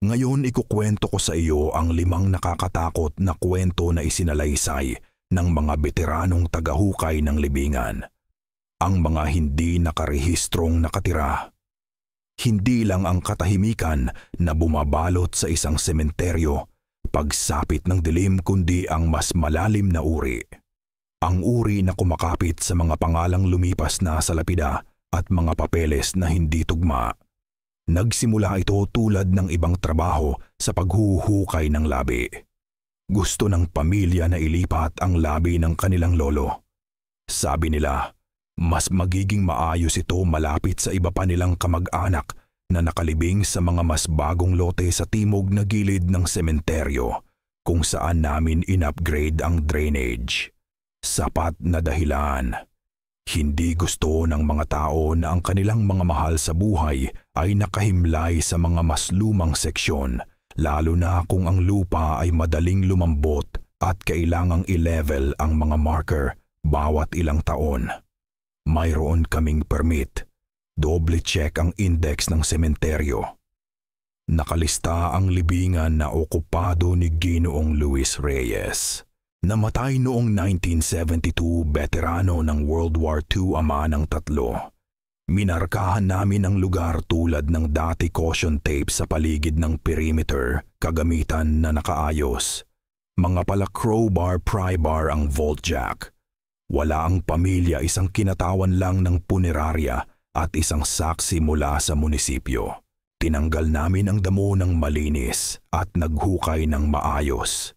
Ngayon ikukwento ko sa iyo ang 5 nakakatakot na kwento na isinalaysay ng mga veteranong tagahukay ng libingan. Ang mga hindi nakarehistrong nakatira. Hindi lang ang katahimikan na bumabalot sa isang sementeryo, pagsapit ng dilim, kundi ang mas malalim na uri. Ang uri na kumakapit sa mga pangalang lumipas na sa lapida at mga papeles na hindi tugma. Nagsimula ito tulad ng ibang trabaho sa paghuhukay ng labi. Gusto ng pamilya na ilipat ang labi ng kanilang lolo. Sabi nila, mas magiging maayos ito malapit sa iba pa nilang kamag-anak na nakalibing sa mga mas bagong lote sa timog na gilid ng sementeryo kung saan namin in-upgrade ang drainage. Sapat na dahilan. Hindi gusto ng mga tao na ang kanilang mga mahal sa buhay ay nakahimlay sa mga mas lumang seksyon, lalo na kung ang lupa ay madaling lumambot at kailangang i-level ang mga marker bawat ilang taon. Mayroon kaming permit. Doble check ang index ng sementeryo. Nakalista ang libingan na okupado ni Ginoong Luis Reyes. Namatay noong 1972, veterano ng World War II, ama ng 3. Minarkahan namin ang lugar tulad ng dati caution tape sa paligid ng perimeter, kagamitan na nakaayos. Mga pala crowbar, pry bar ang vault jack. Wala ang pamilya, isang kinatawan lang ng punerarya at isang saksi mula sa munisipyo. Tinanggal namin ang damo ng malinis at naghukay ng maayos.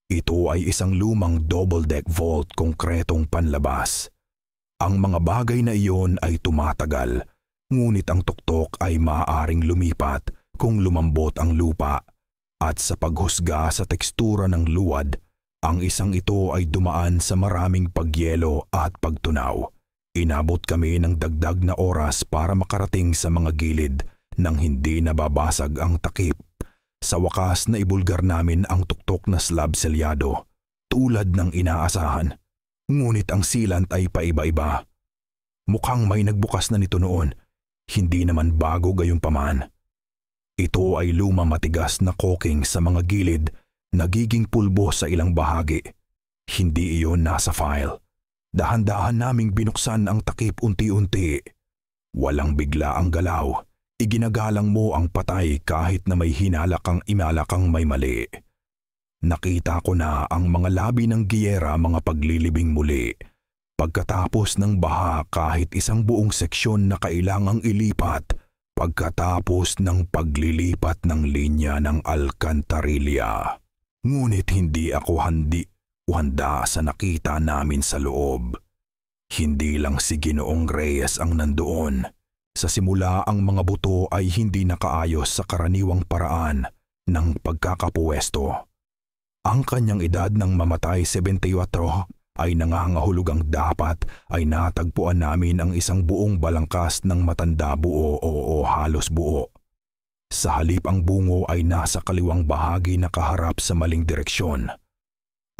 Ito ay isang lumang double-deck vault, konkretong panlabas. Ang mga bagay na iyon ay tumatagal, ngunit ang tuktok ay maaaring lumipat kung lumambot ang lupa. At sa paghusga sa tekstura ng luwad, ang isang ito ay dumaan sa maraming pagyelo at pagtunaw. Inabot kami ng dagdag na oras para makarating sa mga gilid nang hindi nababasag ang takip. Sa wakas na ibulgar namin ang tuktok na slab selyado, tulad ng inaasahan. Ngunit ang sealant ay paiba-iba. Mukhang may nagbukas na nito noon, hindi naman bago gayunpaman. Ito ay luma matigas na caulking sa mga gilid, nagiging pulbo sa ilang bahagi. Hindi iyon nasa file. Dahan-dahan naming binuksan ang takip unti-unti. Walang bigla ang galaw. Iginagalang mo ang patay kahit na may hinala kang imala kang may mali. Nakita ko na ang mga labi ng giyera, mga paglilibing muli. Pagkatapos ng baha, kahit isang buong seksyon na kailangang ilipat, pagkatapos ng paglilipat ng linya ng alkantarilya. Ngunit hindi ako handa sa nakita namin sa loob. Hindi lang si Ginoong Reyes ang nandoon. Sa simula, ang mga buto ay hindi nakaayos sa karaniwang paraan ng pagkakapuwesto. Ang kanyang edad ng mamatay, 74, ay nangangahulugang dapat ay natagpuan namin ang isang buong balangkas ng matanda, buo o halos buo. Sa halip, ang bungo ay nasa kaliwang bahagi, nakaharap sa maling direksyon.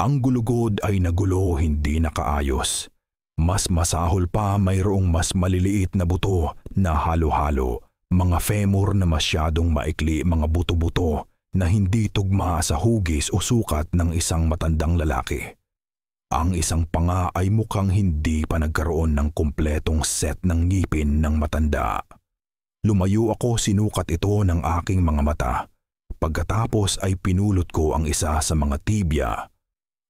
Ang gulugod ay nagulo, hindi nakaayos. Mas masahol pa, mayroong mas maliliit na buto na halo-halo, mga femur na masyadong maikli, mga buto-buto na hindi tugma sa hugis o sukat ng isang matandang lalaki. Ang isang panga ay mukhang hindi pa nagkaroon ng kumpletong set ng ngipin ng matanda. Lumayo ako, sinukat ito ng aking mga mata. Pagkatapos ay pinulot ko ang isa sa mga tibia.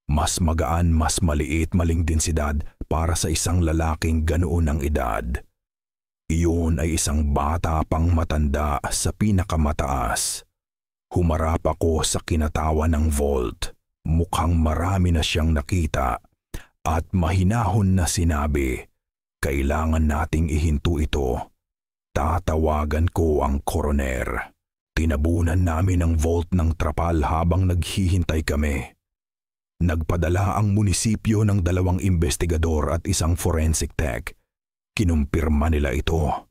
Mas magaan, mas maliit, maling densidad para sa isang lalaking ganoon ang edad. Iyon ay isang bata pang matanda sa pinakamataas. Humarap ako sa kinatawan ng vault. Mukhang marami na siyang nakita at mahinahon na sinabi, "Kailangan nating ihinto ito. Tatawagan ko ang koroner." Tinabunan namin ang vault ng trapal habang naghihintay kami. Nagpadala ang munisipyo ng 2 investigador at isang forensic tech. Kinumpirma nila ito.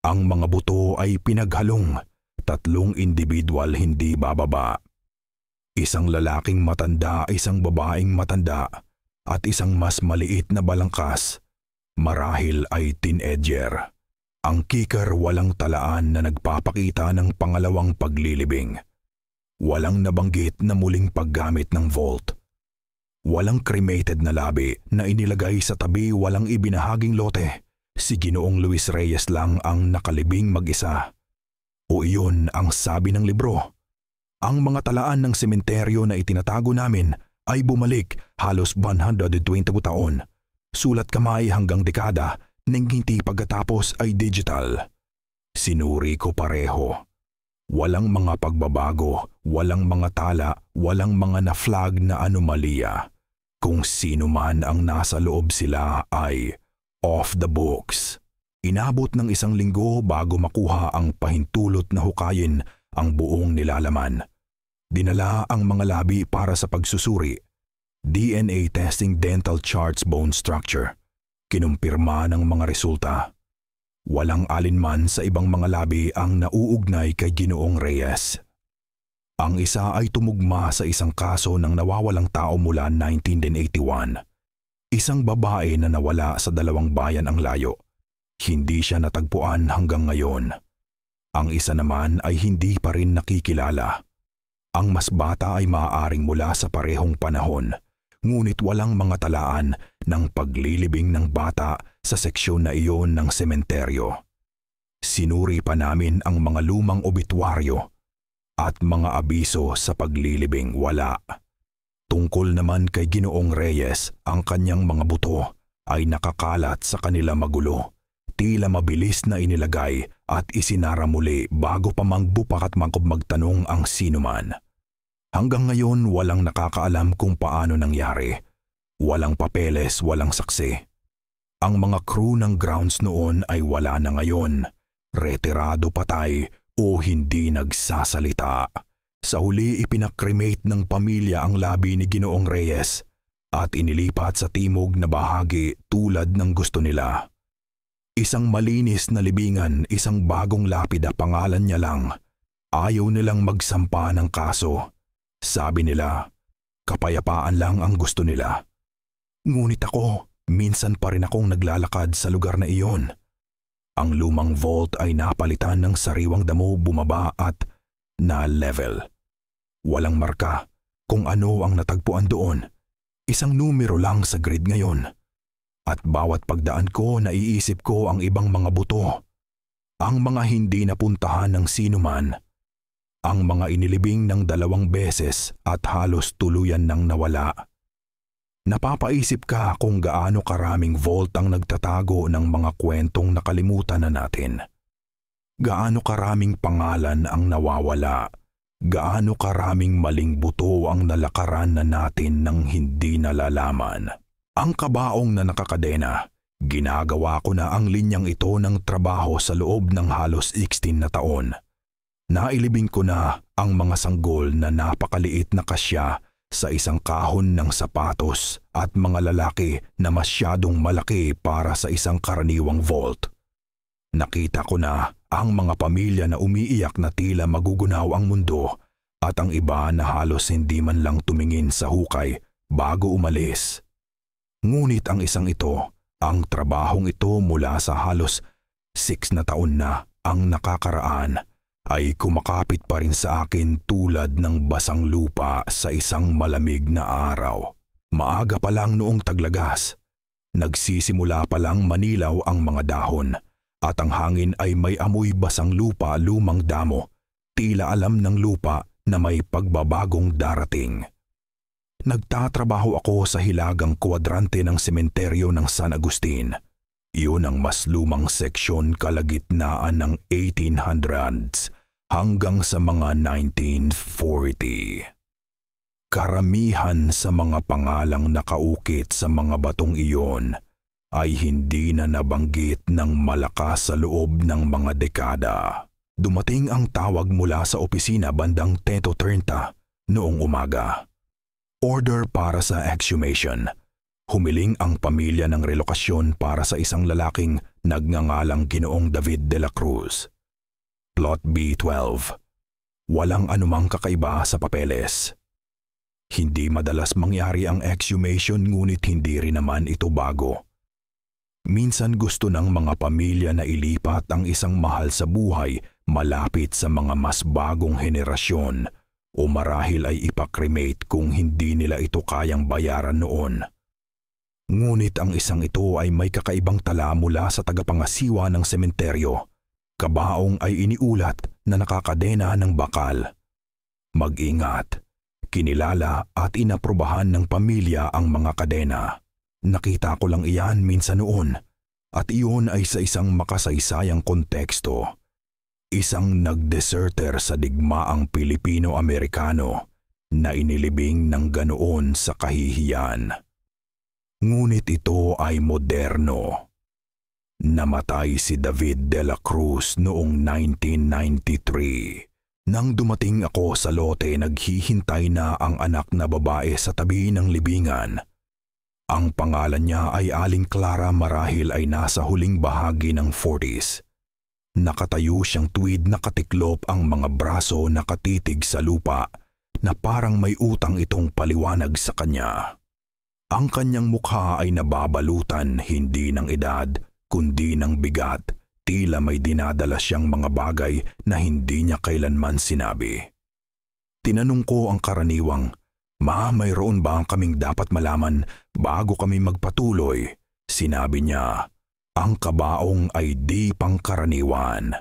Ang mga buto ay pinaghalong, 3 individual hindi bababa. Isang lalaking matanda, isang babaeng matanda, at isang mas maliit na balangkas. Marahil ay teenager. Ang kicker walang talaan na nagpapakita ng pangalawang paglilibing. Walang nabanggit na muling paggamit ng vault. Walang cremated na labi na inilagay sa tabi, walang ibinahaging lote. Si Ginoong Luis Reyes lang ang nakalibing mag-isa. O iyon ang sabi ng libro. Ang mga talaan ng sementeryo na itinatago namin ay bumalik halos 120 taon. Sulat kamay hanggang dekada, nang hindi pagkatapos ay digital. Sinuri ko pareho. Walang mga pagbabago, walang mga tala, walang mga na-flag na anomalya. Kung sino man ang nasa loob, sila ay off the books. Inabot ng 1 linggo bago makuha ang pahintulot na hukayin ang buong nilalaman. Dinala ang mga labi para sa pagsusuri. DNA testing, dental charts, bone structure. Kinumpirma ng mga resulta. Walang alinman sa ibang mga labi ang nauugnay kay Ginoong Reyes. Ang isa ay tumugma sa isang kaso ng nawawalang tao mula 1981. Isang babae na nawala sa 2 bayan ang layo. Hindi siya natagpuan hanggang ngayon. Ang isa naman ay hindi pa rin nakikilala. Ang mas bata ay maaaring mula sa parehong panahon. Ngunit walang mga talaan ng paglilibing ng bata sa seksyon na iyon ng sementeryo. Sinuri pa namin ang mga lumang obituaryo at mga abiso sa paglilibing, wala. Tungkol naman kay Ginoong Reyes, ang kanyang mga buto ay nakakalat sa kanila magulo. Tila mabilis na inilagay at isinara muli bago pa magbupak at magtanong ang sinuman. Hanggang ngayon walang nakakaalam kung paano nangyari. Walang papeles, walang saksi. Ang mga crew ng grounds noon ay wala na ngayon. Retirado, patay o hindi nagsasalita. Sa huli ipinakremate ng pamilya ang labi ni Ginoong Reyes at inilipat sa timog na bahagi tulad ng gusto nila. Isang malinis na libingan, isang bagong lapida, pangalan niya lang. Ayaw nilang magsampa ng kaso. Sabi nila, kapayapaan lang ang gusto nila. Ngunit ako, minsan pa rin akong naglalakad sa lugar na iyon. Ang lumang vault ay napalitan ng sariwang damo, bumaba at na-level. Walang marka kung ano ang natagpuan doon. Isang numero lang sa grid ngayon. At bawat pagdaan ko, naiisip ko ang ibang mga buto. Ang mga hindi napuntahan ng sinuman. Ang mga inilibing ng 2 beses at halos tuluyan nang nawala. Napapaisip ka kung gaano karaming vault ang nagtatago ng mga kwentong nakalimutan na natin. Gaano karaming pangalan ang nawawala. Gaano karaming maling buto ang nalakaran na natin nang hindi nalalaman. Ang kabaong na nakakadena, ginagawa ko na ang linyang ito ng trabaho sa loob ng halos 16 na taon. Nailibing ko na ang mga sanggol na napakaliit na kasya sa isang kahon ng sapatos at mga lalaki na masyadong malaki para sa isang karaniwang vault. Nakita ko na ang mga pamilya na umiiyak na tila magugunaw ang mundo at ang iba na halos hindi man lang tumingin sa hukay bago umalis. Ngunit ang isang ito, ang trabahong ito mula sa halos 6 na taon na ang nakakaraan, ay kumakapit pa rin sa akin tulad ng basang lupa sa isang malamig na araw. Maaga pa lang noong taglagas. Nagsisimula pa lang manilaw ang mga dahon at ang hangin ay may amoy basang lupa, lumang damo. Tila alam ng lupa na may pagbabagong darating. Nagtatrabaho ako sa hilagang kwadrante ng sementeryo ng San Agustin. Iyon ang mas lumang seksyon, kalagitnaan ng 1800s hanggang sa mga 1940. Karamihan sa mga pangalang nakaukit sa mga batong iyon ay hindi na nabanggit ng malakas sa loob ng mga dekada. Dumating ang tawag mula sa opisina bandang 10:30 noong umaga. Order para sa exhumation. Humiling ang pamilya ng relokasyon para sa isang lalaking nagngangalang Ginoong David de la Cruz. Plot B12. Walang anumang kakaiba sa papeles. Hindi madalas mangyari ang exhumation, ngunit hindi rin naman ito bago. Minsan gusto ng mga pamilya na ilipat ang isang mahal sa buhay malapit sa mga mas bagong henerasyon o marahil ay ipakremate kung hindi nila ito kayang bayaran noon. Ngunit ang isang ito ay may kakaibang tala mula sa tagapangasiwa ng sementeryo. Kabaong ay iniulat na nakakadena ng bakal. Mag-ingat, kinilala at inaprubahan ng pamilya ang mga kadena. Nakita ko lang iyan minsan noon at iyon ay sa isang makasaysayang konteksto. Isang nag-deserter sa digmaang Pilipino-Amerikano na inilibing ng ganoon sa kahihiyan. Ngunit ito ay moderno. Namatay si David de la Cruz noong 1993. Nang dumating ako sa lote, naghihintay na ang anak na babae sa tabi ng libingan. Ang pangalan niya ay Aling Clara, marahil ay nasa huling bahagi ng 40s. Nakatayo siyang tuwid, nakatiklop ang mga braso, nakatitig sa lupa na parang may utang itong paliwanag sa kanya. Ang kanyang mukha ay nababalutan hindi ng edad kundi ng bigat, tila may dinadala siyang mga bagay na hindi niya kailanman sinabi. Tinanong ko ang karaniwang, "Ma, mayroon ba kaming dapat malaman bago kami magpatuloy?" Sinabi niya, ang kabaong ay di pangkaraniwan.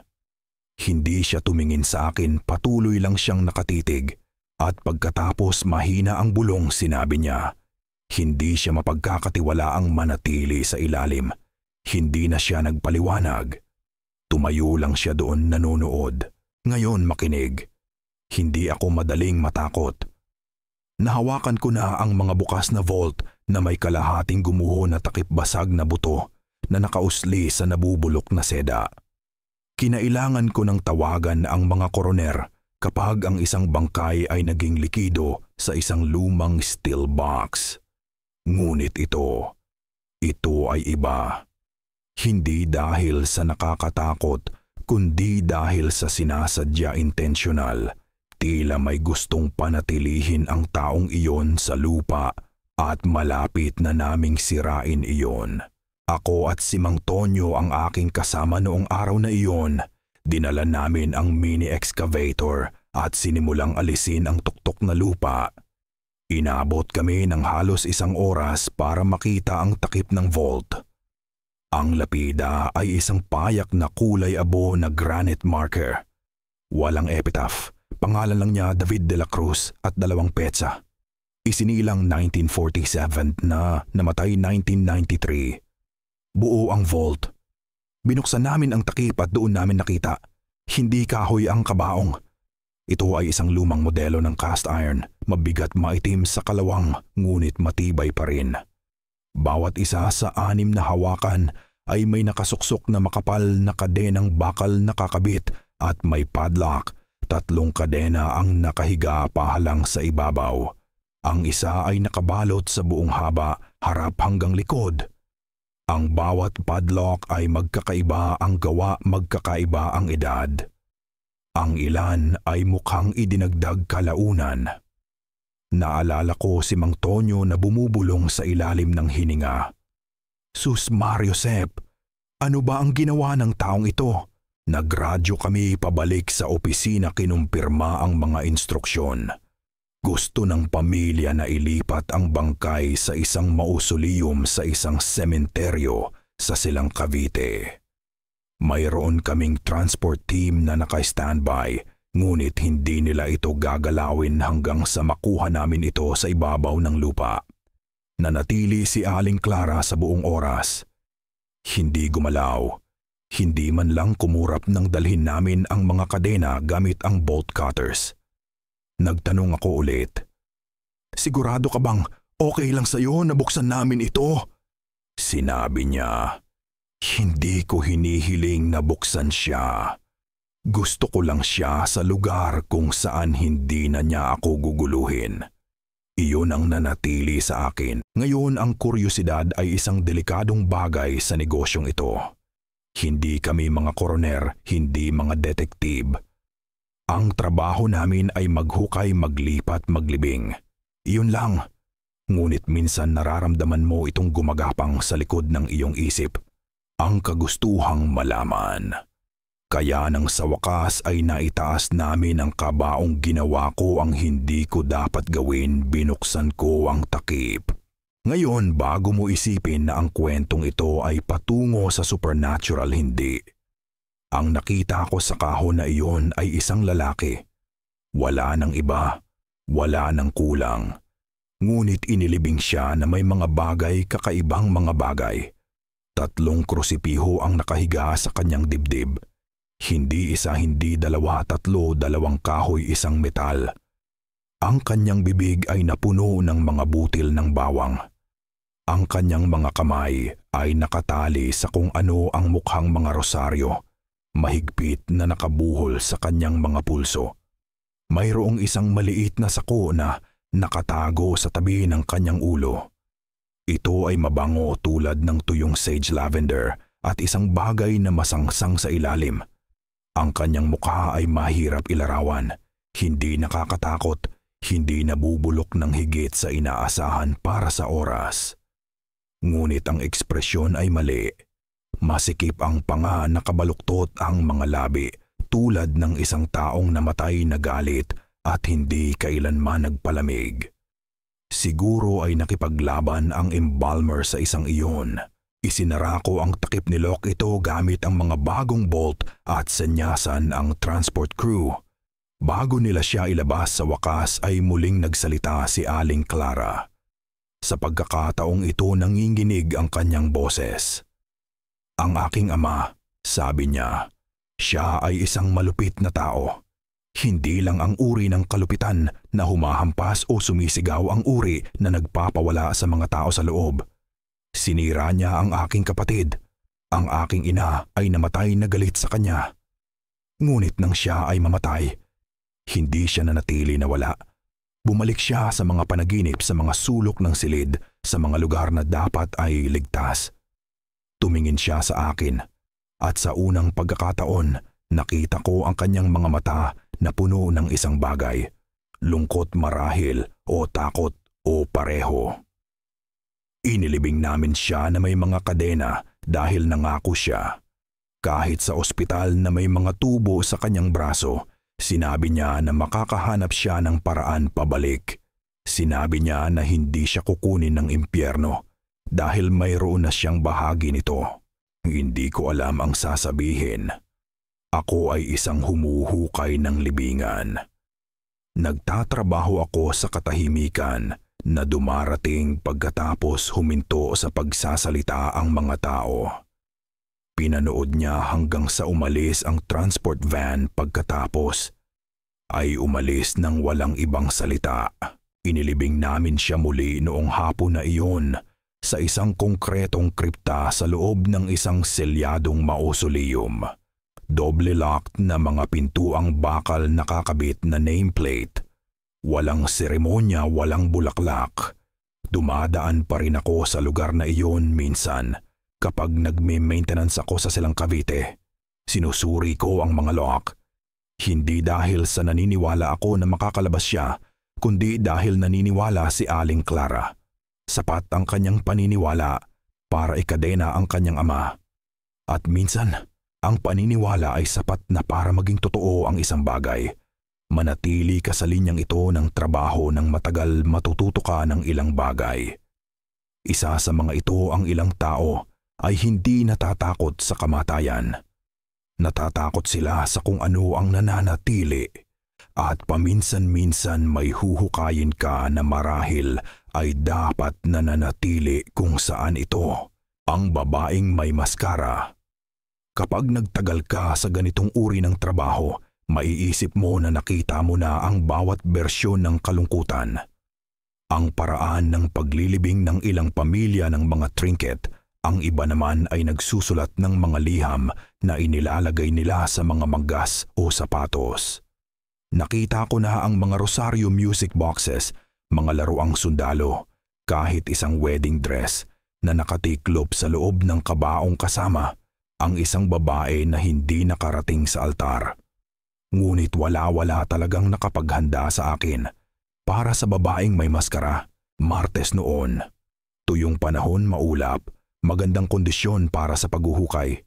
Hindi siya tumingin sa akin, patuloy lang siyang nakatitig at pagkatapos mahina ang bulong sinabi niya, hindi siya mapagkakatiwalaang manatili sa ilalim. Hindi na siya nagpaliwanag. Tumayo lang siya doon nanonood. Ngayon makinig. Hindi ako madaling matakot. Nahawakan ko na ang mga bukas na vault na may kalahating gumuho na takip basag na buto na nakausli sa nabubulok na seda. Kinailangan ko ng tawagan ang mga koroner kapag ang isang bangkay ay naging likido sa isang lumang steel box. Ngunit ito ay iba. Hindi dahil sa nakakatakot, kundi dahil sa sinasadya intensyonal. Tila may gustong panatilihin ang taong iyon sa lupa at malapit na naming sirain iyon. Ako at si Mang Tonyo ang aking kasama noong araw na iyon. Dinala namin ang mini excavator at sinimulang alisin ang tuktok na lupa. Inabot kami ng halos 1 oras para makita ang takip ng vault. Ang lapida ay isang payak na kulay abo na granite marker. Walang epitaph. Pangalan lang niya David de la Cruz at 2 petsa. Isinilang 1947 na namatay 1993. Buo ang vault. Binuksan namin ang takip at doon namin nakita. Hindi kahoy ang kabaong. Ito ay isang lumang modelo ng cast iron, mabigat maitim sa kalawang ngunit matibay pa rin. Bawat isa sa 6 na hawakan ay may nakasuksok na makapal na kadenang bakal na kakabit at may padlock. 3 kadena ang nakahiga pahalang sa ibabaw. Ang isa ay nakabalot sa buong haba, harap hanggang likod. Ang bawat padlock ay magkakaiba ang gawa, magkakaiba ang edad. Ang ilan ay mukhang idinagdag kalaunan. Naalala ko si Mang Tonyo na bumubulong sa ilalim ng hininga. Sus Mario Sep, ano ba ang ginawa ng taong ito? Nagradyo kami pabalik sa opisina, kinumpirma ang mga instruksyon. Gusto ng pamilya na ilipat ang bangkay sa isang mausoleum sa isang sementeryo sa Silang Cavite. Mayroon kaming transport team na naka-standby, ngunit hindi nila ito gagalawin hanggang sa makuha namin ito sa ibabaw ng lupa. Nanatili si Aling Clara sa buong oras. Hindi gumalaw. Hindi man lang kumurap nang dalhin namin ang mga kadena gamit ang bolt cutters. Nagtanong ako ulit. Sigurado ka bang okay lang sa'yo na buksan namin ito? Sinabi niya. Hindi ko hinihiling na buksan siya. Gusto ko lang siya sa lugar kung saan hindi na niya ako guguluhin. Iyon ang nanatili sa akin. Ngayon ang kuryosidad ay isang delikadong bagay sa negosyong ito. Hindi kami mga koroner, hindi mga detektiv. Ang trabaho namin ay maghukay, maglipat, maglibing. Iyon lang. Ngunit minsan nararamdaman mo itong gumagapang sa likod ng iyong isip. ang kagustuhang malaman. Kaya nang sa wakas ay naitaas namin ang kabaong ginawa ko ang hindi ko dapat gawin, binuksan ko ang takip. Ngayon bago mo isipin na ang kwentong ito ay patungo sa supernatural, hindi. Ang nakita ko sa kahon na iyon ay isang lalaki. Wala nang iba, wala nang kulang. Ngunit inilibing siya na may mga bagay, kakaibang mga bagay. 3 krusipiho ang nakahiga sa kanyang dibdib. Hindi isa, hindi dalawa, 3, 2 kahoy, isang metal. Ang kanyang bibig ay napuno ng mga butil ng bawang. Ang kanyang mga kamay ay nakatali sa kung ano ang mukhang mga rosaryo, mahigpit na nakabuhol sa kanyang mga pulso. Mayroong isang maliit na sako na nakatago sa tabi ng kanyang ulo. Ito ay mabango tulad ng tuyong sage lavender at isang bagay na masangsang sa ilalim. Ang kanyang mukha ay mahirap ilarawan, hindi nakakatakot, hindi nabubulok ng higit sa inaasahan para sa oras. Ngunit ang ekspresyon ay mali. Masikip ang panga, nakabaluktot ang mga labi, tulad ng isang taong namatay na galit at hindi kailanman nagpalamig. Siguro ay nakipaglaban ang embalmer sa isang iyon. Isinara ko ang takip ni Locke ito gamit ang mga bagong bolt at senyasan ang transport crew. Bago nila siya ilabas, sa wakas ay muling nagsalita si Aling Clara. Sa pagkakataong ito nanginginig ang kanyang boses. Ang aking ama, sabi niya, siya ay isang malupit na tao. Hindi lang ang uri ng kalupitan na humahampas o sumisigaw ang uri na nagpapawala sa mga tao sa loob. Sinira niya ang aking kapatid. Ang aking ina ay namatay na galit sa kanya. Ngunit nang siya ay mamatay, hindi siya nanatili na wala. Bumalik siya sa mga panaginip, sa mga sulok ng silid, sa mga lugar na dapat ay ligtas. Tumingin siya sa akin at sa unang pagkakataon, nakita ko ang kanyang mga mata na puno ng isang bagay, lungkot marahil o takot o pareho. Inilibing namin siya na may mga kadena dahil nangako siya. Kahit sa ospital na may mga tubo sa kanyang braso, sinabi niya na makakahanap siya ng paraan pabalik. Sinabi niya na hindi siya kukunin ng impyerno dahil mayroon na siyang bahagi nito. Hindi ko alam ang sasabihin. Ako ay isang humuhukay ng libingan. Nagtatrabaho ako sa katahimikan na dumarating pagkatapos huminto sa pagsasalita ang mga tao. Pinanood niya hanggang sa umalis ang transport van, pagkatapos ay umalis ng walang ibang salita. Inilibing namin siya muli noong hapon na iyon sa isang konkretong kripta sa loob ng isang selyadong mausoleum. Doble locked na mga pintuang bakal nakakabit na nameplate. Walang seremonya, walang bulaklak. Dumadaan pa rin ako sa lugar na iyon minsan kapag nagme-maintenance ako sa Silang Cavite. Sinusuri ko ang mga lock. Hindi dahil sa naniniwala ako na makakalabas siya, kundi dahil naniniwala si Aling Clara. Sapat ang kanyang paniniwala para ikadena ang kanyang ama. At minsan, ang paniniwala ay sapat na para maging totoo ang isang bagay. Manatili ka sa linyang ito ng trabaho ng matagal, matututo ka ng ilang bagay. Isa sa mga ito ang ilang tao ay hindi natatakot sa kamatayan. Natatakot sila sa kung ano ang nananatili at paminsan-minsan may huhukayin ka na marahil ay dapat nananatili kung saan ito. Ang babaeng may maskara. Kapag nagtagal ka sa ganitong uri ng trabaho, maiisip mo na nakita mo na ang bawat bersyon ng kalungkutan. Ang paraan ng paglilibing ng ilang pamilya ng mga trinket, ang iba naman ay nagsusulat ng mga liham na inilalagay nila sa mga manggas o sapatos. Nakita ko na ang mga rosaryo music boxes, mga laruang sundalo, kahit isang wedding dress na nakatiklop sa loob ng kabaong kasama ang isang babae na hindi nakarating sa altar. Ngunit wala talagang nakapaghanda sa akin para sa babaeng may maskara. Martes noon. Tuyong panahon, maulap, magandang kondisyon para sa paghuhukay.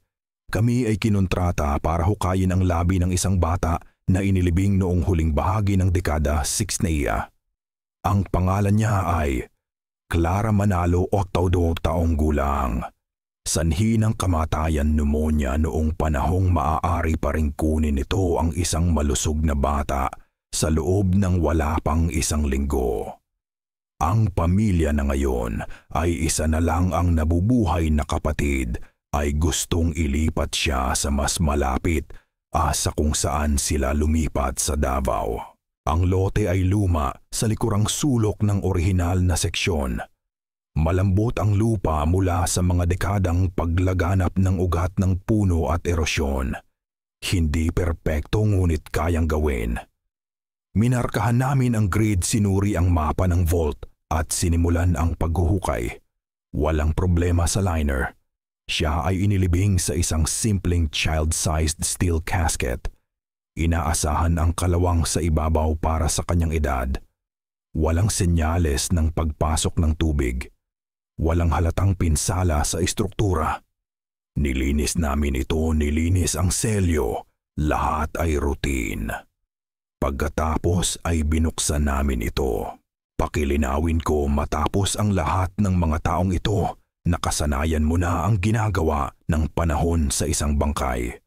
Kami ay kinontrata para hukayin ang labi ng isang bata na inilibing noong huling bahagi ng dekada 60. Ang pangalan niya ay Clara Manalo, 82 taong gulang. Sanhi ng kamatayan pneumonia noong panahong maaari pa ring kunin nito ang isang malusog na bata sa loob ng wala pang isang linggo. Ang pamilya na ngayon ay isa na lang ang nabubuhay na kapatid ay gustong ilipat siya sa mas malapit sa kung saan sila lumipat sa Davao. Ang lote ay luma sa likurang sulok ng orihinal na seksyon. Malambot ang lupa mula sa mga dekadang paglaganap ng ugat ng puno at erosyon. Hindi perpekto ngunit kayang gawin. Minarkahan namin ang grid, sinuri ang mapa ng vault at sinimulan ang paghuhukay. Walang problema sa liner. Siya ay inilibing sa isang simpleng child-sized steel casket. Inaasahan ang kalawang sa ibabaw para sa kanyang edad. Walang senyales ng pagpasok ng tubig. Walang halatang pinsala sa istruktura. Nilinis namin ito, nilinis ang selyo. Lahat ay routine. Pagkatapos ay binuksan namin ito. Pakilinawin ko, matapos ang lahat ng mga taong ito, nakasanayan mo na ang ginagawa ng panahon sa isang bangkay.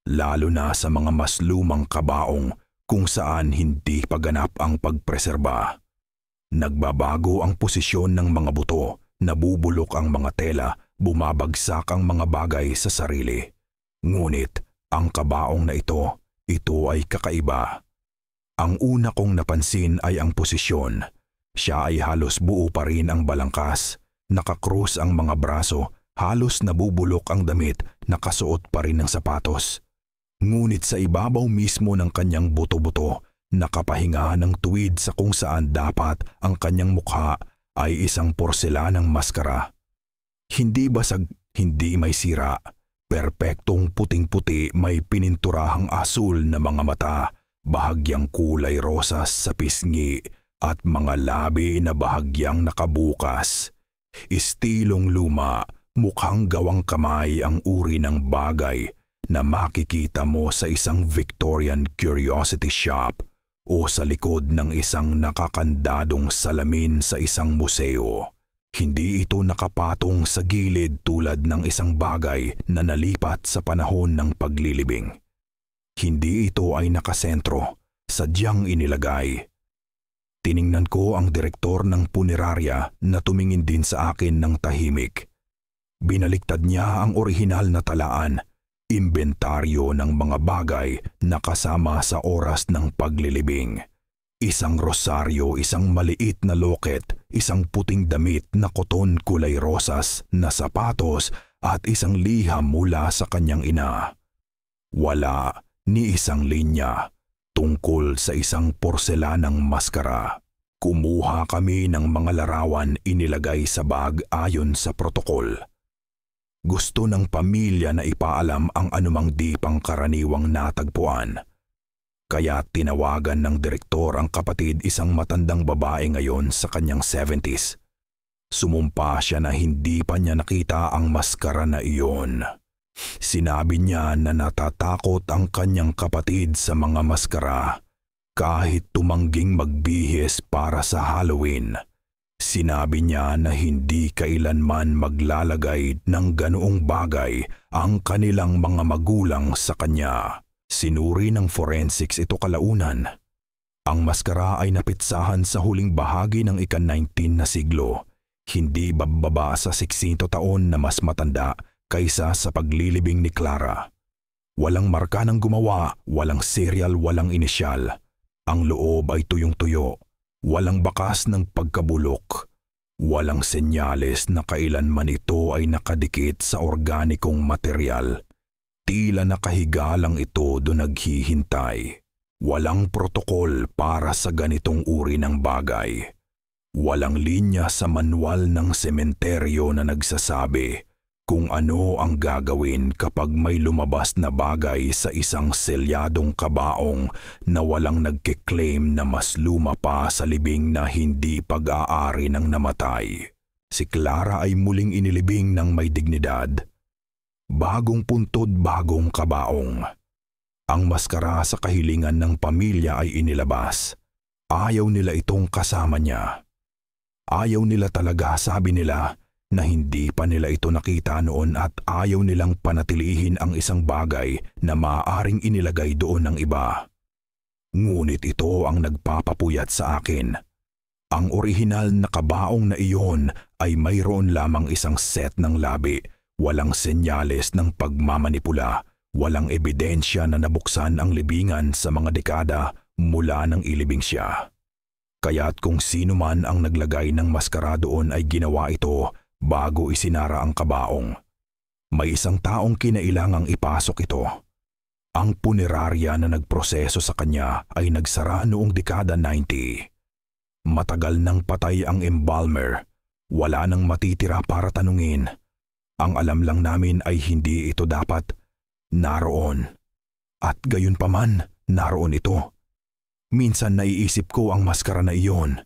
Lalo na sa mga mas lumang kabaong kung saan hindi pa ganap ang pagpreserba. Nagbabago ang posisyon ng mga buto, nabubulok ang mga tela, bumabagsak ang mga bagay sa sarili. Ngunit ang kabaong na ito ay kakaiba. Ang una kong napansin ay ang posisyon. Siya ay halos buo pa rin ang balangkas, nakakrus ang mga braso, halos nabubulok ang damit, nakasuot pa rin ng sapatos. Ngunit sa ibabaw mismo ng kanyang buto-buto, nakapahinga ng tuwid sa kung saan dapat ang kanyang mukha ay isang porselanang maskara. Hindi basag, hindi may sira, perpektong puting-puti, may pininturahang asul na mga mata, bahagyang kulay rosas sa pisngi at mga labi na bahagyang nakabukas. Istilong luma, mukhang gawang kamay ang uri ng bagay na makikita mo sa isang Victorian curiosity shop o sa likod ng isang nakakandadong salamin sa isang museo. Hindi ito nakapatong sa gilid tulad ng isang bagay na nalipat sa panahon ng paglilibing. Hindi ito ay nakasentro, sadyang inilagay. Tiningnan ko ang direktor ng punerarya na tumingin din sa akin ng tahimik. Binaliktad niya ang orihinal na talaan, imbentaryo ng mga bagay na kasama sa oras ng paglilibing. Isang rosaryo, isang maliit na loket, isang puting damit na koton kulay rosas na sapatos at isang liham mula sa kanyang ina. Wala ni isang linya tungkol sa isang porselanang maskara. Kumuha kami ng mga larawan, inilagay sa bag ayon sa protokol. Gusto ng pamilya na ipaalam ang anumang di pangkaraniwang natagpuan. Kaya tinawagan ng direktor ang kapatid, isang matandang babae ngayon sa kanyang 70s. Sumumpa siya na hindi pa niya nakita ang maskara na iyon. Sinabi niya na natatakot ang kanyang kapatid sa mga maskara kahit tumangging magbihis para sa Halloween. Sinabi niya na hindi kailanman maglalagay ng ganoong bagay ang kanilang mga magulang sa kanya. Sinuri ng forensics ito kalaunan. Ang maskara ay napitsahan sa huling bahagi ng ika-19 na siglo, hindi bababa sa 60 taon na mas matanda kaysa sa paglilibing ni Clara. Walang marka ng gumawa, walang serial, walang inisyal. Ang loob ay tuyong-tuyo. Walang bakas ng pagkabulok. Walang senyales na kailanman ito ay nakadikit sa organikong material. Tila nakahiga lang ito doon naghihintay. Walang protokol para sa ganitong uri ng bagay. Walang linya sa manual ng sementeryo na nagsasabi kung ano ang gagawin kapag may lumabas na bagay sa isang selyadong kabaong na walang nagkiklaim na mas luma pa sa libing na hindi pag-aari ng namatay. Si Clara ay muling inilibing ng may dignidad. Bagong puntod, bagong kabaong. Ang maskara sa kahilingan ng pamilya ay inilabas. Ayaw nila itong kasama niya. Ayaw nila talaga, sabi nila, na hindi pa nila ito nakita noon at ayaw nilang panatilihin ang isang bagay na maaaring inilagay doon ng iba. Ngunit ito ang nagpapapuyat sa akin. Ang orihinal na kabaong na iyon ay mayroon lamang isang set ng labi, walang senyales ng pagmamanipula, walang ebidensya na nabuksan ang libingan sa mga dekada mula nang ilibing siya. Kaya't kung sino man ang naglagay ng maskara doon ay ginawa ito bago isinara ang kabaong. May isang taong kinailangang ipasok ito. Ang punerarya na nagproseso sa kanya ay nagsara noong dekada 90. Matagal nang patay ang embalmer. Wala nang matitira para tanungin. Ang alam lang namin ay hindi ito dapat naroon. At gayon pa man, naroon ito. Minsan naiisip ko ang maskara na iyon.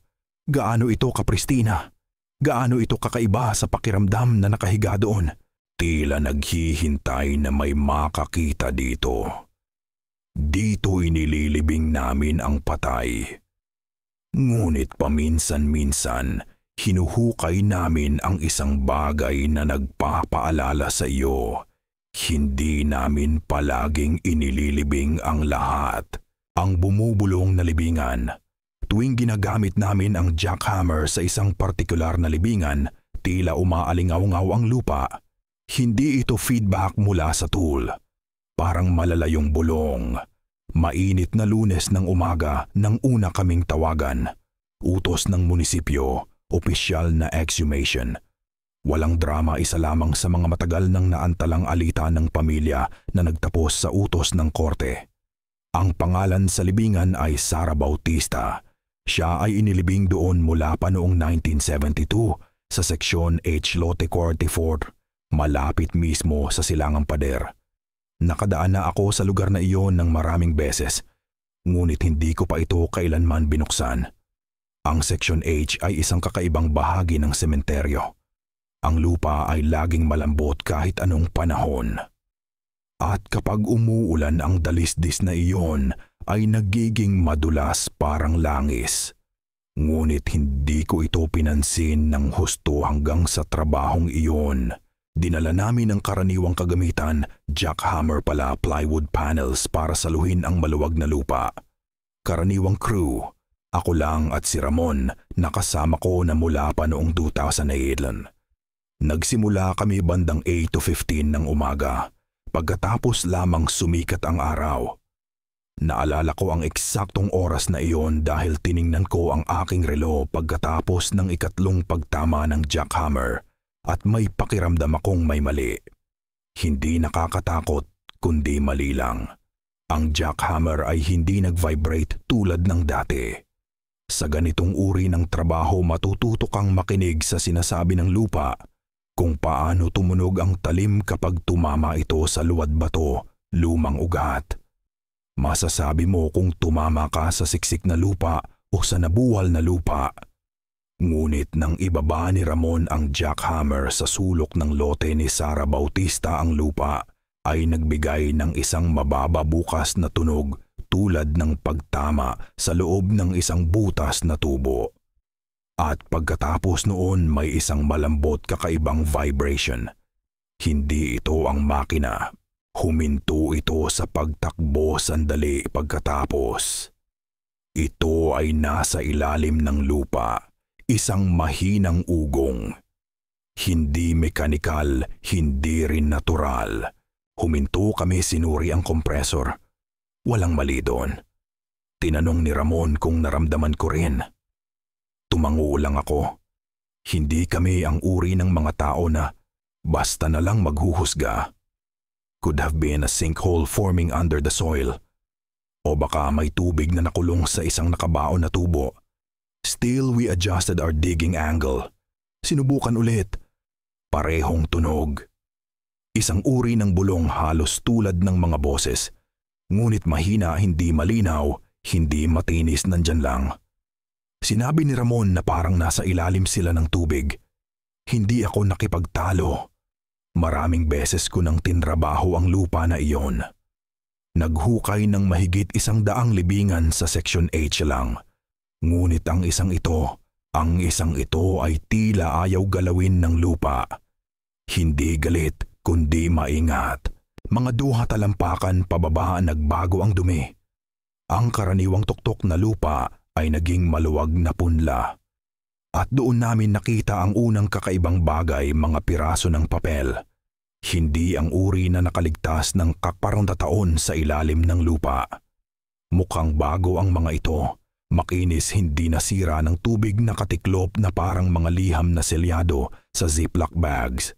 Gaano ito kapristina? Gaano ito kakaiba sa pakiramdam na nakahiga doon? Tila naghihintay na may makakita dito. Dito inililibing namin ang patay. Ngunit paminsan-minsan, hinuhukay namin ang isang bagay na nagpapaalala sa iyo. Hindi namin palaging inililibing ang lahat. Ang bumubulong na libingan. Tuwing ginagamit namin ang jackhammer sa isang partikular na libingan, tila umaalingaw-ngaw ang lupa. Hindi ito feedback mula sa tool. Parang malalayong bulong. Mainit na Lunes ng umaga nang una kaming tawagan. Utos ng munisipyo, opisyal na exhumation. Walang drama, isa lamang sa mga matagal nang naantalang alita ng pamilya na nagtapos sa utos ng korte. Ang pangalan sa libingan ay Sara Bautista. Siya ay inilibing doon mula pa noong 1972 sa seksyon H. Lote 44, malapit mismo sa Silangang Pader. Nakadaan na ako sa lugar na iyon ng maraming beses, ngunit hindi ko pa ito kailanman binuksan. Ang Section H ay isang kakaibang bahagi ng sementeryo. Ang lupa ay laging malambot kahit anong panahon. At kapag umuulan ang dalisdis na iyon ay nagiging madulas parang langis. Ngunit hindi ko ito pinansin ng husto hanggang sa trabahong iyon. Dinala namin ang karaniwang kagamitan, jackhammer pala, plywood panels para saluhin ang maluwag na lupa. Karaniwang crew, ako lang at si Ramon, nakasama ko na mula pa noong 2008. Nagsimula kami bandang 8:15 ng umaga, pagkatapos lamang sumikat ang araw. Naalala ko ang eksaktong oras na iyon dahil tiningnan ko ang aking relo pagkatapos ng ikatlong pagtama ng jackhammer. At may pakiramdam akong may mali. Hindi nakakatakot, kundi mali lang. Ang jackhammer ay hindi nag-vibrate tulad ng dati. Sa ganitong uri ng trabaho, matututo kang makinig sa sinasabi ng lupa, kung paano tumunog ang talim kapag tumama ito sa luwad bato, lumang ugat. Masasabi mo kung tumama ka sa siksik na lupa o sa nabuwal na lupa. Ngunit nang ibaba ni Ramon ang jackhammer sa sulok ng lote ni Sara Bautista, ang lupa ay nagbigay ng isang mabababukas na tunog tulad ng pagtama sa loob ng isang butas na tubo. At pagkatapos noon may isang malambot kakaibang vibration. Hindi ito ang makina. Huminto ito sa pagtakbo sandali pagkatapos. Ito ay nasa ilalim ng lupa. Isang mahinang ugong. Hindi mekanikal, hindi rin natural. Huminto kami, sinuri ang kompresor. Walang mali doon. Tinanong ni Ramon kung naramdaman ko rin. Tumango lang ako. Hindi kami ang uri ng mga tao na basta na lang maghuhusga. Could have been a sinkhole forming under the soil. O baka may tubig na nakulong sa isang nakabaon na tubo. Still, we adjusted our digging angle. Sinubukan ulit. Parehong tunog. Isang uri ng bulong halos tulad ng mga boses. Ngunit mahina, hindi malinaw, hindi matinis, nandyan lang. Sinabi ni Ramon na parang nasa ilalim sila ng tubig. Hindi ako nakipagtalo. Maraming beses ko nang tinrabaho ang lupa na iyon. Naghukay ng mahigit 100 libingan sa Section H lang. Ngunit ang isang ito ay tila ayaw galawin ng lupa. Hindi galit kundi maingat. Mga duha talampakan pababa nagbago ang dumi. Ang karaniwang tuktok na lupa ay naging maluwag na punla. At doon namin nakita ang unang kakaibang bagay, mga piraso ng papel. Hindi ang uri na nakaligtas ng kaparang taon sa ilalim ng lupa. Mukhang bago ang mga ito. Makinis, hindi nasira ng tubig, nakatiklop na parang mga liham na selyado sa ziplock bags.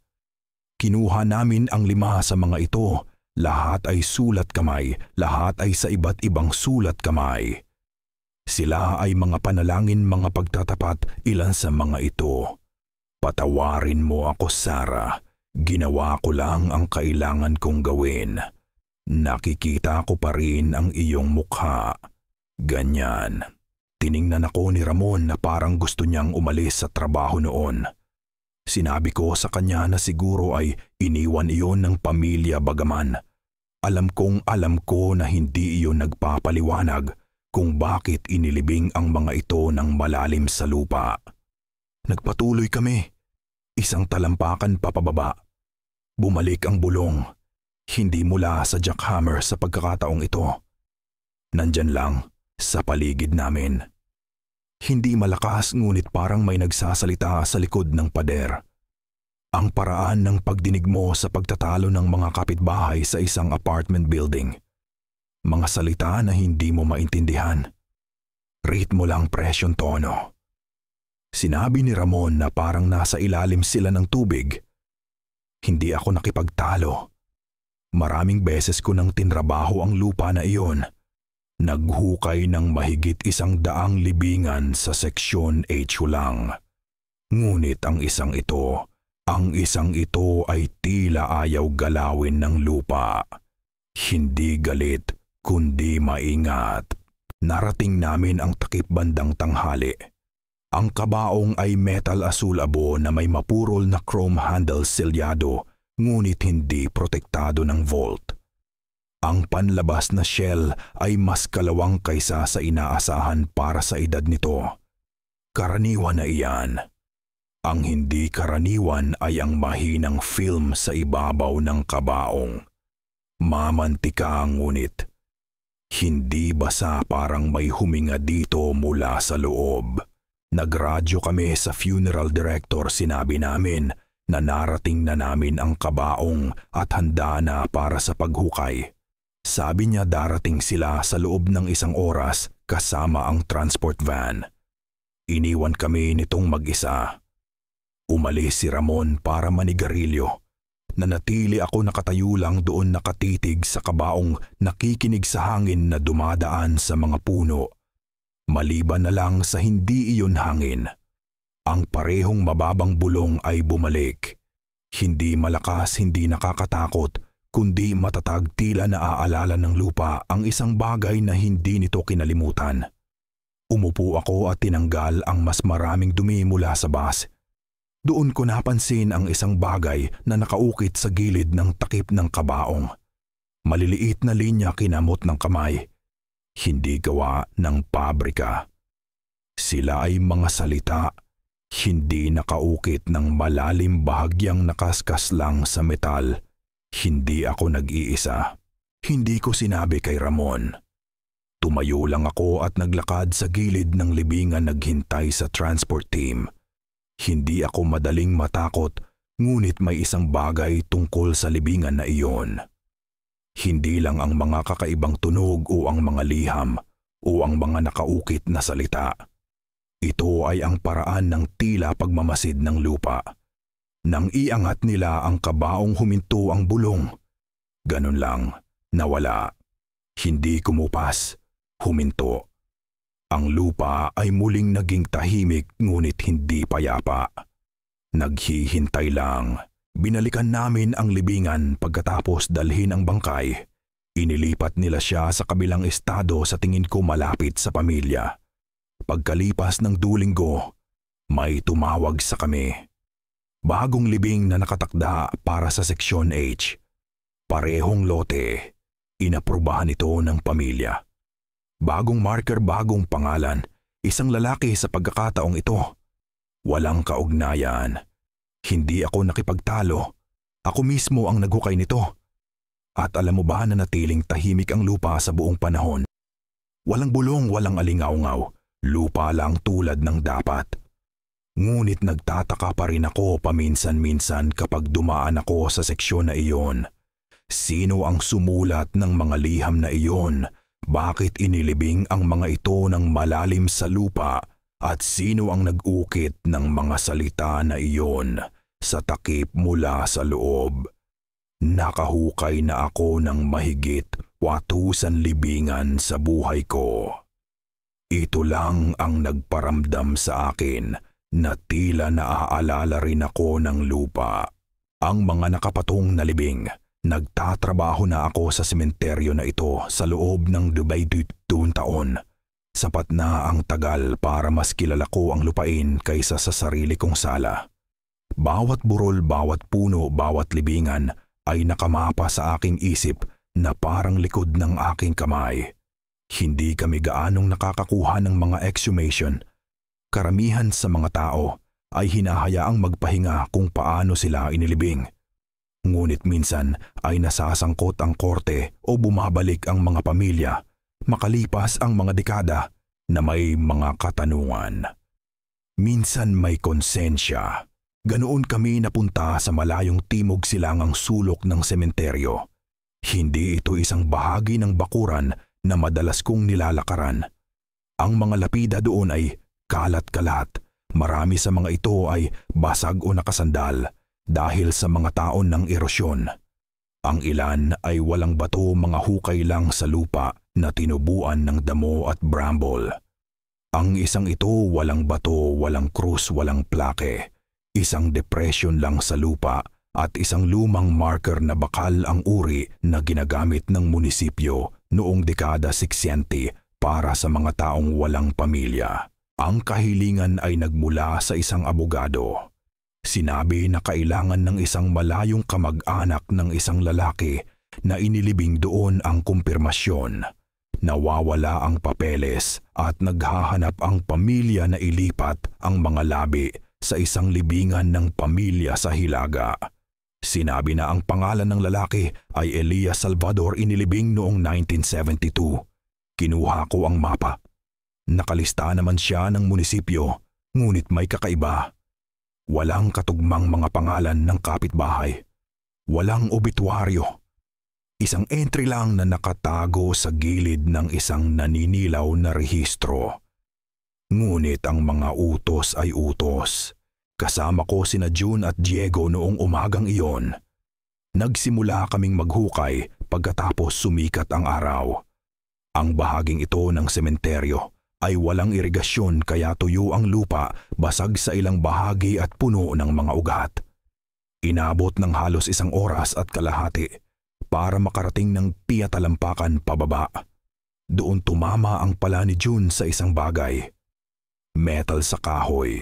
Kinuha namin ang 5 sa mga ito. Lahat ay sulat kamay, lahat ay sa iba't ibang sulat kamay. Sila ay mga panalangin, mga pagtatapat, ilan sa mga ito. Patawarin mo ako, Sarah. Ginawa ko lang ang kailangan kong gawin. Nakikita ko pa rin ang iyong mukha. Ganyan. Tiningnan ako ni Ramon na parang gusto niyang umalis sa trabaho noon. Sinabi ko sa kanya na siguro ay iniwan iyon ng pamilya, bagaman alam ko na hindi iyon nagpapaliwanag kung bakit inilibing ang mga ito ng malalim sa lupa. Nagpatuloy kami. 1 talampakan papababa. Bumalik ang bulong. Hindi mula sa jackhammer sa pagkakataong ito. Nandyan lang sa paligid namin. Hindi malakas, ngunit parang may nagsasalita sa likod ng pader. Ang paraan ng pagdinig mo sa pagtatalo ng mga kapitbahay sa isang apartment building. Mga salita na hindi mo maintindihan. Ritmo lang, presyon, tono. Sinabi ni Ramon na parang nasa ilalim sila ng tubig. Hindi ako nakipagtalo. Maraming beses ko nang tinrabaho ang lupa na iyon. Naghukay ng mahigit 100 libingan sa Seksyon H lang. Ngunit ang isang ito ay tila ayaw galawin ng lupa. Hindi galit kundi maingat. Narating namin ang takip bandang tanghali. Ang kabaong ay metal asul-abo na may mapurol na chrome handle selyado, ngunit hindi protektado ng vault. Ang panlabas na shell ay mas kalawang kaysa sa inaasahan para sa edad nito. Karaniwan na iyan. Ang hindi karaniwan ay ang mahinang film sa ibabaw ng kabaong. Mamantika, ngunit hindi basa, parang may huminga dito mula sa loob. Nagradyo kami sa funeral director, sinabi namin na narating na namin ang kabaong at handa na para sa paghukay. Sabi niya darating sila sa loob ng 1 oras kasama ang transport van. Iniwan kami nitong mag-isa. Umalis si Ramon para manigarilyo. Nanatili ako nakatayo lang doon, nakatitig sa kabaong, nakikinig sa hangin na dumadaan sa mga puno. Maliban na lang sa hindi iyon hangin. Ang parehong mababang bulong ay bumalik. Hindi malakas, hindi nakakatakot, kundi matatag, tila naaalala ng lupa ang isang bagay na hindi nito kinalimutan. Umupo ako at tinanggal ang mas maraming dumi mula sa bus. Doon ko napansin ang isang bagay na nakaukit sa gilid ng takip ng kabaong. Maliliit na linya kinamot ng kamay. Hindi gawa ng pabrika. Sila ay mga salita, hindi nakaukit ng malalim, bahagyang nakaskas lang sa metal. Hindi ako nag-iisa. Hindi ko sinabi kay Ramon. Tumayo lang ako at naglakad sa gilid ng libingan, naghintay sa transport team. Hindi ako madaling matakot, ngunit may isang bagay tungkol sa libingan na iyon. Hindi lang ang mga kakaibang tunog o ang mga liham o ang mga nakaukit na salita. Ito ay ang paraan ng tila pagmamasid ng lupa. Nang iangat nila ang kabaong, huminto ang bulong. Ganun lang, nawala. Hindi kumupas, huminto. Ang lupa ay muling naging tahimik, ngunit hindi payapa. Naghihintay lang. Binalikan namin ang libingan, pagkatapos dalhin ang bangkay. Inilipat nila siya sa kabilang estado, sa tingin ko malapit sa pamilya. Pagkalipas ng 2 linggo, may tumawag sa kami. Bagong libing na nakatakda para sa Seksyon H. Parehong lote. Inaprubahan ito ng pamilya. Bagong marker, bagong pangalan. Isang lalaki sa pagkakataong ito. Walang kaugnayan. Hindi ako nakipagtalo. Ako mismo ang naghukay nito. At alam mo ba na natiling tahimik ang lupa sa buong panahon? Walang bulong, walang alingaw-ngaw. Lupa lang tulad ng dapat. Ngunit nagtataka pa rin ako paminsan-minsan kapag dumaan ako sa seksyon na iyon. Sino ang sumulat ng mga liham na iyon? Bakit inilibing ang mga ito ng malalim sa lupa? At sino ang nag-ukit ng mga salita na iyon sa takip mula sa loob? Nakahukay na ako ng mahigit 8,000 libingan sa buhay ko. Ito lang ang nagparamdam sa akin na tila naaalala rin ako ng lupa. Ang mga nakapatong na libing, nagtatrabaho na ako sa sementeryo na ito sa loob ng 22 taon. Sapat na ang tagal para mas kilala ko ang lupain kaysa sa sarili kong sala. Bawat burol, bawat puno, bawat libingan ay nakamapa sa aking isip na parang likod ng aking kamay. Hindi kami gaanong nakakakuha ng mga exhumation. Karamihan sa mga tao ay hinahayaang magpahinga kung paano sila inilibing. Ngunit minsan ay nasasangkot ang korte o bumabalik ang mga pamilya makalipas ang mga dekada na may mga katanungan. Minsan may konsensya. Ganoon kami napunta sa malayong timog silangang sulok ng sementeryo. Hindi ito isang bahagi ng bakuran na madalas kong nilalakaran. Ang mga lapida doon ay kalat-kalat. Marami sa mga ito ay basag o nakasandal dahil sa mga taon ng erosyon. Ang ilan ay walang bato, mga hukay lang sa lupa na tinubuan ng damo at bramble. Ang isang ito walang bato, walang krus, walang plake. Isang depression lang sa lupa at isang lumang marker na bakal ang uri na ginagamit ng munisipyo noong dekada 60 para sa mga taong walang pamilya. Ang kahilingan ay nagmula sa isang abogado. Sinabi na kailangan ng isang malayong kamag-anak ng isang lalaki na inilibing doon ang kumpirmasyon. Nawawala ang papeles at naghahanap ang pamilya na ilipat ang mga labi sa isang libingan ng pamilya sa Hilaga. Sinabi na ang pangalan ng lalaki ay Elias Salvador, inilibing noong 1972. Kinuha ko ang mapa. Nakalista naman siya ng munisipyo, ngunit may kakaiba. Walang katugmang mga pangalan ng kapitbahay. Walang obituaryo. Isang entry lang na nakatago sa gilid ng isang naninilaw na rehistro. Ngunit ang mga utos ay utos. Kasama ko sina June at Diego noong umagang iyon. Nagsimula kaming maghukay pagkatapos sumikat ang araw. Ang bahaging ito ng sementeryo ay walang irigasyon kaya tuyo ang lupa, basag sa ilang bahagi at puno ng mga ugat. Inabot ng halos 1 oras at kalahati para makarating ng Piatalampakan pababa. Doon tumama ang pala ni June sa isang bagay. Metal sa kahoy.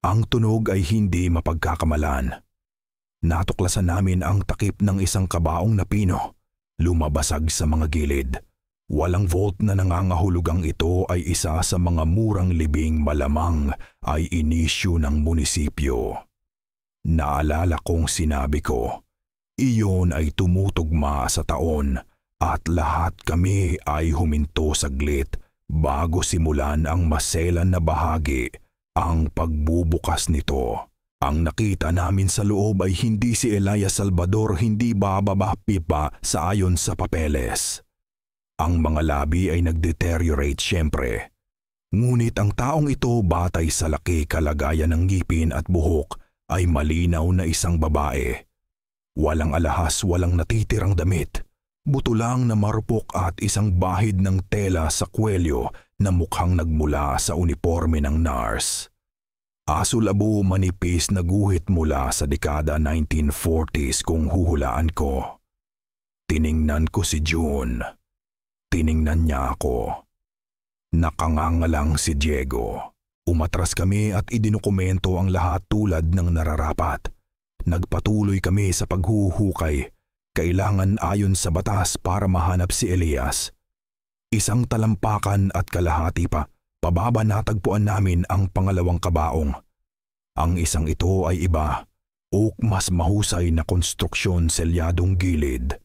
Ang tunog ay hindi mapagkakamalan. Natuklasan namin ang takip ng isang kabaong na pino, lumabasag sa mga gilid. Walang vault na nangangahulugang ito ay isa sa mga murang libing, malamang ay inisyu ng munisipyo. Naalala kong sinabi ko, iyon ay tumutugma sa taon at lahat kami ay huminto saglit bago simulan ang maselan na bahagi, ang pagbubukas nito. Ang nakita namin sa loob ay hindi si Elias Salvador, hindi bababa pipa sa ayon sa papeles. Ang mga labi ay nag-deteriorate siyempre. Ngunit ang taong ito, batay sa laki, kalagayan ng ngipin at buhok, ay malinaw na isang babae. Walang alahas, walang natitirang damit. Buto lang na marupok at isang bahid ng tela sa kwelyo na mukhang nagmula sa uniforme ng nurse. Asul-abo, manipis na guhit mula sa dekada 1940s kung huhulaan ko. Tiningnan ko si June. Tiningnan niya ako. Nakangangalang si Diego. Umatras kami at idinukumento ang lahat tulad ng nararapat. Nagpatuloy kami sa paghuhukay. Kailangan ayon sa batas para mahanap si Elias. Isang talampakan at kalahati pa, pababa natagpuan namin ang pangalawang kabaong. Ang isang ito ay iba, oak mas mahusay na konstruksyon selyadong gilid.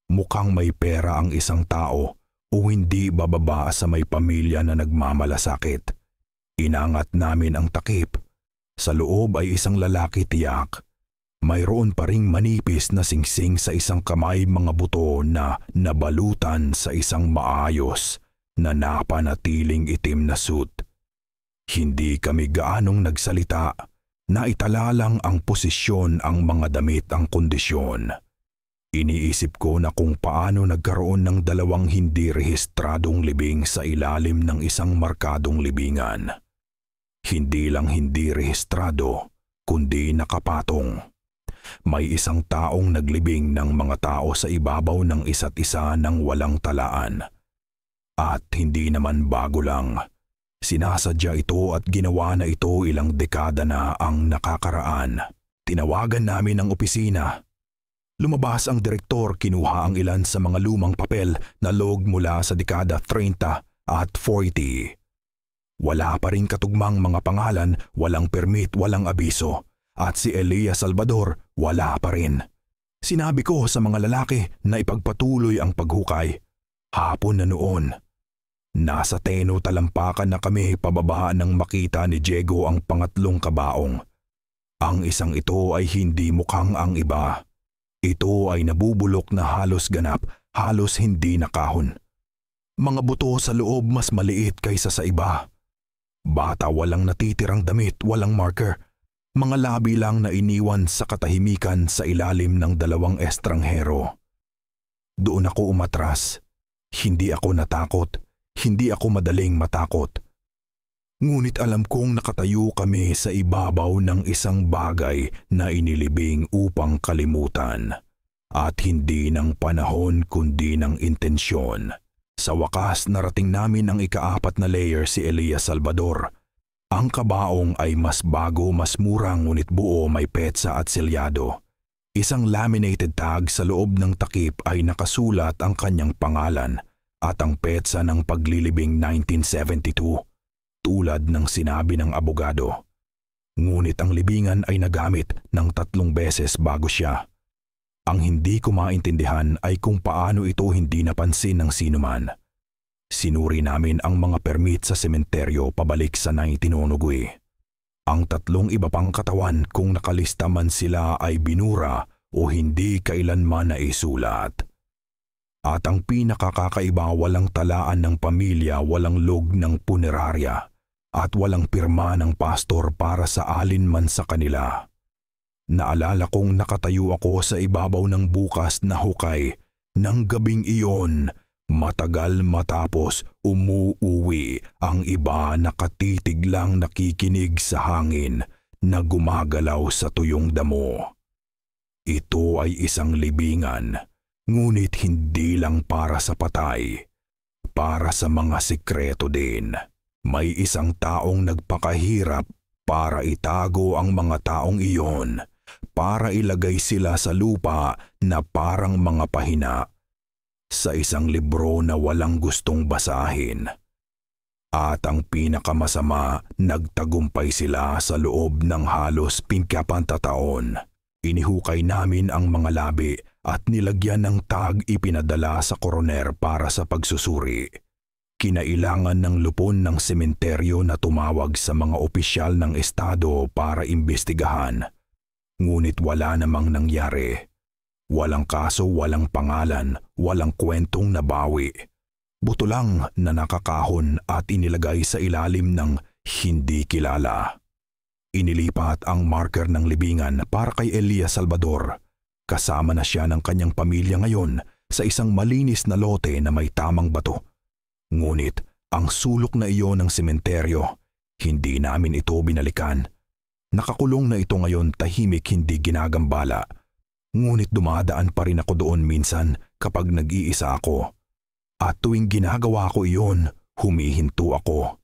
Mukhang may pera ang isang tao o hindi bababa sa may pamilya na nagmamalasakit. Inangat namin ang takip. Sa loob ay isang lalaki tiyak. Mayroon pa ring manipis na singsing sa isang kamay, mga buto na nabalutan sa isang maayos na napanatiling itim na suit. Hindi kami gaanong nagsalita. Naitala lang ang posisyon, ang mga damit, ang kondisyon. Iniisip ko na kung paano nagkaroon ng dalawang hindi rehistradong libing sa ilalim ng isang markadong libingan. Hindi lang hindi rehistrado, kundi nakapatong. May isang taong naglibing ng mga tao sa ibabaw ng isa't isa ng walang talaan. At hindi naman bago lang. Sinasadya ito at ginawa na ito ilang dekada na ang nakakaraan. Tinawagan namin ang opisina. Lumabas ang direktor, kinuha ang ilan sa mga lumang papel na log mula sa dekada 30 at 40. Wala pa rin katugmang mga pangalan, walang permit, walang abiso. At si Elias Salvador, wala pa rin. Sinabi ko sa mga lalaki na ipagpatuloy ang paghukay. Hapon na noon. Nasa Teno talampakan na kami pababa nang makita ni Diego ang pangatlong kabaong. Ang isang ito ay hindi mukhang ang iba. Ito ay nabubulok na halos ganap, halos hindi nakahon. Mga buto sa loob mas maliit kaysa sa iba. Bata, walang natitirang damit, walang marker. Mga labi lang na iniwan sa katahimikan sa ilalim ng dalawang estranghero. Doon ako umatras. Hindi ako natakot. Hindi ako madaling matakot. Ngunit alam kong nakatayo kami sa ibabaw ng isang bagay na inilibing upang kalimutan. At hindi ng panahon kundi ng intensyon. Sa wakas narating namin ang ika-4 na layer, si Elias Salvador. Ang kabaong ay mas bago, mas mura, ngunit buo, may petsa at selyado. Isang laminated tag sa loob ng takip ay nakasulat ang kanyang pangalan at ang petsa ng paglilibing 1972, tulad ng sinabi ng abogado. Ngunit ang libingan ay nagamit ng 3 beses bago siya. Ang hindi ko maintindihan ay kung paano ito hindi napansin ng sinuman. Sinuri namin ang mga permit sa sementeryo pabalik sa 19 Ang 3 iba pang katawan, kung nakalista man sila, ay binura o hindi kailanman naisulat. At ang pinakakakaiba, walang talaan ng pamilya, walang log ng punerarya, at walang pirma ng pastor para sa alinman sa kanila. Naalala kong nakatayo ako sa ibabaw ng bukas na hukay ng gabing iyon. Matagal matapos umuuwi, ang iba nakatitig lang, nakikinig sa hangin na gumagalaw sa tuyong damo. Ito ay isang libingan, ngunit hindi lang para sa patay, para sa mga sikreto din. May isang taong nagpakahirap para itago ang mga taong iyon, para ilagay sila sa lupa na parang mga pahina. Sa isang libro na walang gustong basahin. At ang pinakamasama, nagtagumpay sila sa loob ng halos 50 taon. Inihukay namin ang mga labi at nilagyan ng tag, ipinadala sa koroner para sa pagsusuri. Kinailangan ng lupon ng sementeryo na tumawag sa mga opisyal ng estado para imbestigahan. Ngunit wala namang nangyari. Walang kaso, walang pangalan, walang kwentong nabawi. Buto lang na nakakahon at inilagay sa ilalim ng hindi kilala. Inilipat ang marker ng libingan para kay Elias Salvador. Kasama na siya ng kanyang pamilya ngayon sa isang malinis na lote na may tamang bato. Ngunit ang sulok na iyon ng sementeryo, hindi namin ito binalikan. Nakakulong na ito ngayon, tahimik, hindi ginagambala. Ngunit dumadaan pa rin ako doon minsan kapag nag-iisa ako. At tuwing ginagawa ko iyon, humihinto ako.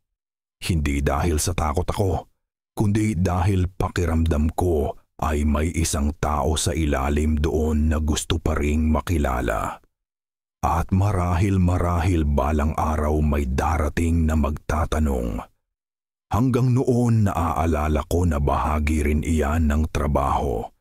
Hindi dahil sa takot ako, kundi dahil pakiramdam ko ay may isang tao sa ilalim doon na gusto pa ring makilala. At marahil balang araw may darating na magtatanong. Hanggang noon naaalala ko na bahagi rin iyan ng trabaho.